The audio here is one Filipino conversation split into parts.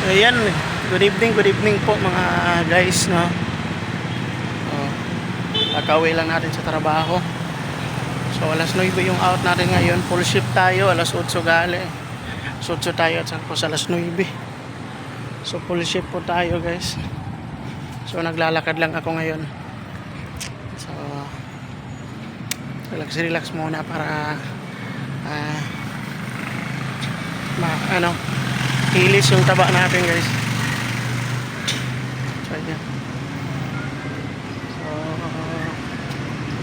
Ayan, good evening po mga guys, no. Oh, kakauwi lang natin sa trabaho. So alas 9 yung out natin ngayon. Full shift tayo, alas 8 gali. Alas 8 tayo at saka sa alas 9. So full shift po tayo, guys. So naglalakad lang ako ngayon. So relax muna para kilis yung taba natin, guys. So ayan. So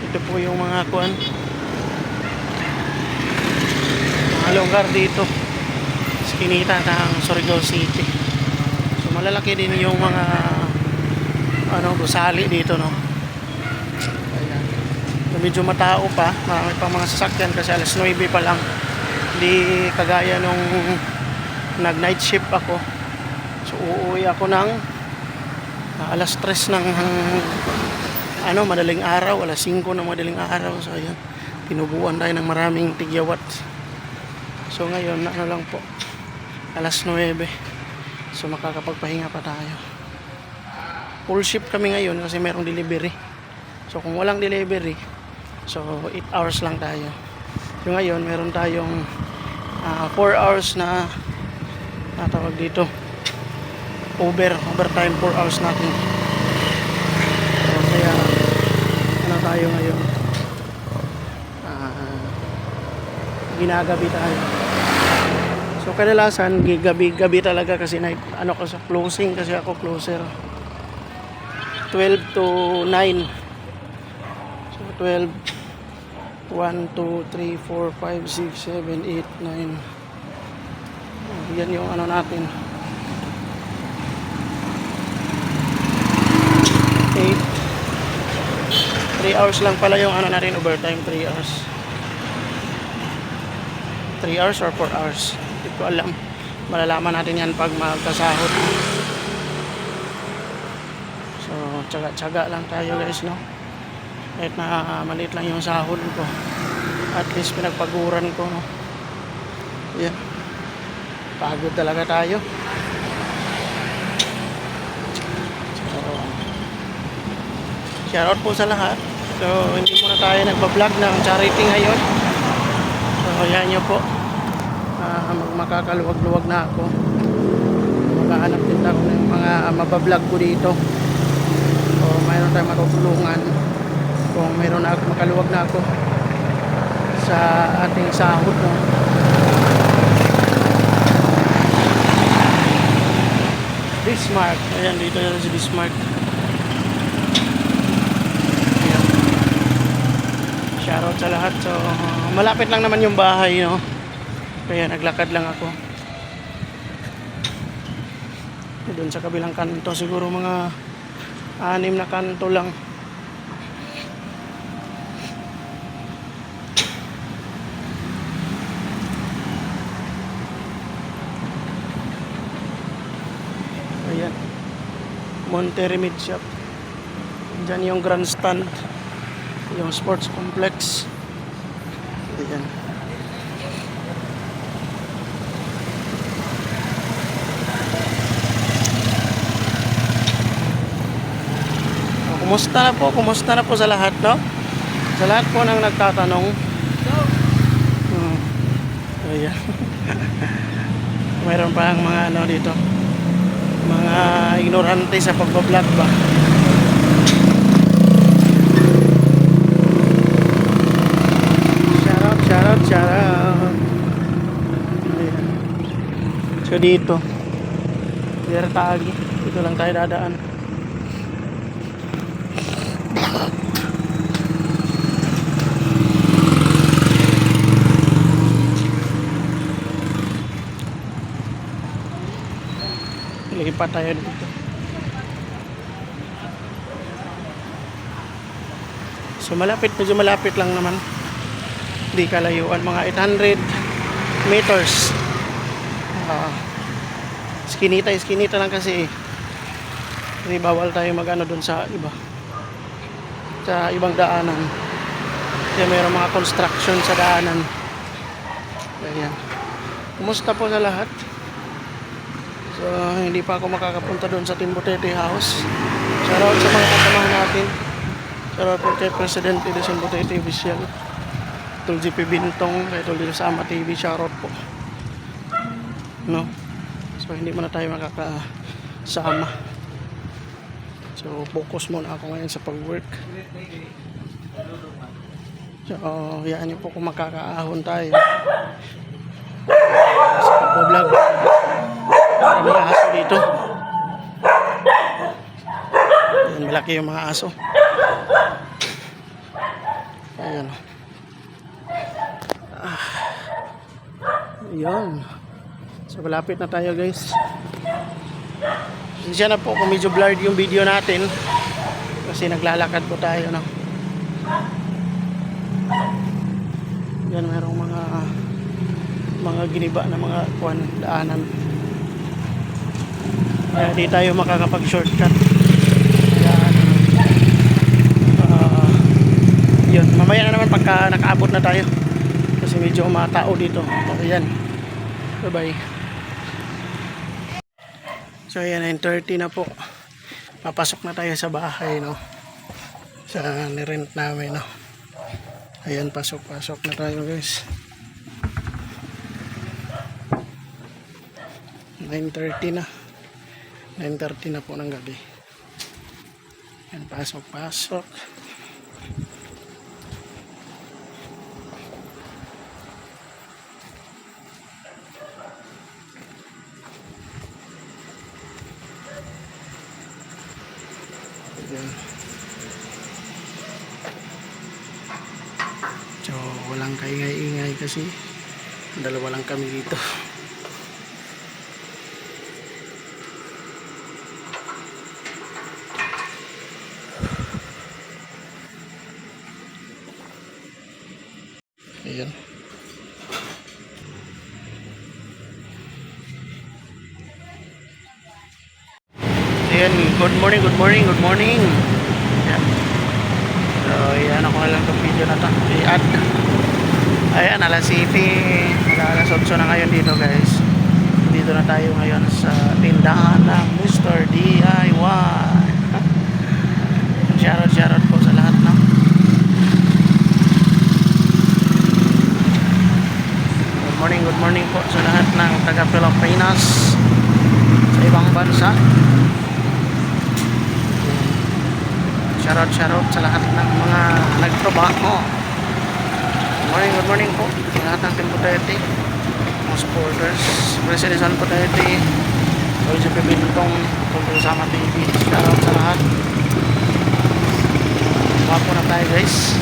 ito po yung mga mga lugar dito sa Kinita ng Surigao City. So malalaki din yung mga gusali dito, no. Ayan. So, medyo matao pa, marami pang mga sasakyan kasi alas 9 pa lang. Hindi kagaya nung nag night shift ako. So uuwi ako ng alas 3 ng madaling araw, alas 5 ng madaling araw. So ayan, pinubuan tayo ng maraming tigyawat. So ngayon lang po, alas 9. So makakapagpahinga pa tayo. Full shift kami ngayon kasi merong delivery. So kung walang delivery, so 8 hours lang tayo. So ngayon meron tayong 4 hours na tawag dito, overtime 4 hours natin. So kaya tayo ngayon, ginagabi tayo. So kadalasan gabi talaga kasi night, kasi closing, kasi ako closer 12 to 9. So 12, 1, 2, 3, 4, 5, 6, 7, 8, 9. Yan yung natin. 8. 3 hours lang pala yung natin, overtime. 3 hours. 3 hours or 4 hours. Hindi ko alam. Malalaman natin yan pag magkasahod. So, tsaga lang tayo, guys, no? Kahit na maliit lang yung sahod ko, at least pinagpaguran ko, no? Yan. Pagod talaga tayo. So, shoutout po sa lahat. So hindi muna tayo nagbablog ng charity ngayon. So yan nyo po, makakaluwag-luwag na ako. Maghahanap din ako ng mga mabablog ko dito. So mayroon tayong matutulungan kung mayroon na ako, makaluwag na ako sa ating sahod, no? Bismarck. Ayan, dito na si Bismarck. Ayan. Shoutout sa lahat. So malapit lang naman yung bahay, no? Kaya naglakad lang ako. Doon sa kabilang kanto, siguro mga 6 na kanto lang. Ayan, Monte Remid Shop. Diyan yung grandstand, yung sports complex. Ayan. Kumusta na po sa lahat, no? Sa lahat po nang nagtatanong. Ayan. Mayroon pa ang mga dito, mga ignorante sa pagbablog ba. Shoutout. Ayan. So dito Tagi, dito lang tayo dadaan. Lipat tayo dito. So medyo malapit lang naman. Hindi kalayuan, mga 800 meters. Skinita lang kasi. Hindi bawal tayo doon sa ibang daanan. Kasi mayroong mga construction sa daanan. Ayan. Kumusta po sa lahat? So So, hindi pa ako makakapunta doon sa Timbutete House. Shoutout sa mga kasamahan natin. Shoutout po kay Presidente de Timbutete Official. Tol GP Bintong, kay Tol dito sa Ama TV, shoutout po. No? So, hindi mo na tayo makakasama. So, focus muna ako ngayon sa pag-work. So, yan yung po kung makakaahon tayo. Sa pag-vlog. May aso dito. Yan, malaki yung mga aso. Ayan. Ayan. So, malapit na tayo guys. Siya na po kung medyo blurred yung video natin. Kasi naglalakad po tayo, no? Yan, mayroong mga giniba na mga daanan. Kaya di tayo makakapag-shortcut. Yan. Yun, mamaya na naman pagka nakaabot na tayo. Kasi medyo mga tao dito. Okay, yan. Bye-bye. So, ayan, 9:30 na po. Papasok na tayo sa bahay, no? Sa nirent namin, no? Ayan, pasok na tayo guys. 9:30 na. 9:30 na po ng gabi. Ayan, pasok. Ayan. So, walang kaingay-ingay kasi dalawa lang kami dito. Ayan. Ayan, good morning. Ayan. So, ayan ako na lang itong video na ito. I-add. Ayan, alas 7. Alas 8 na ngayon dito guys. Dito na tayo ngayon sa tindahan ng Mr. DIY. Shoutout po sa lahat ng good morning po sa lahat ng taga Pilipinas sa ibang bansa. Shoutout sa lahat ng mga nagtrabaho. Good morning po sa lahat ng Timbutete, mga supporters, President Timbutete, LGP Bintong, Tol sa Ama TV. Shoutout sa lahat. Wapo na tayo guys.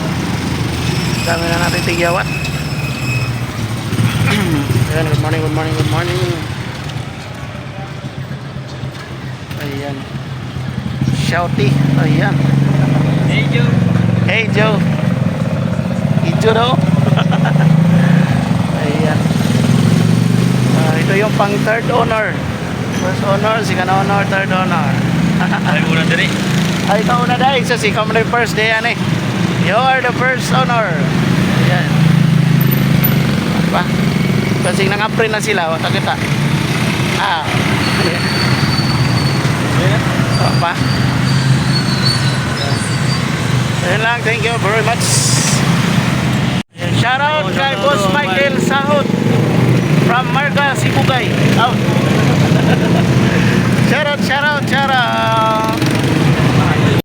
Dami na natin tigyawat. Ayan, good morning. Ayan. Shouty. Ayan. Hey Joe. Ijo daw. Ayan. Ito yung pang third honor. First honor, second honor, third honor. Ay, una diri. Ay, ito una dahil. So, si Comrade first day yan eh. You are the first honor. Ayan. Diba? Kasi nang-april na sila, wata kita. Pa. Ayan lang, thank you very much. Shout out kay Boss Michael Sahot from Marga, Sibugay. Shout out.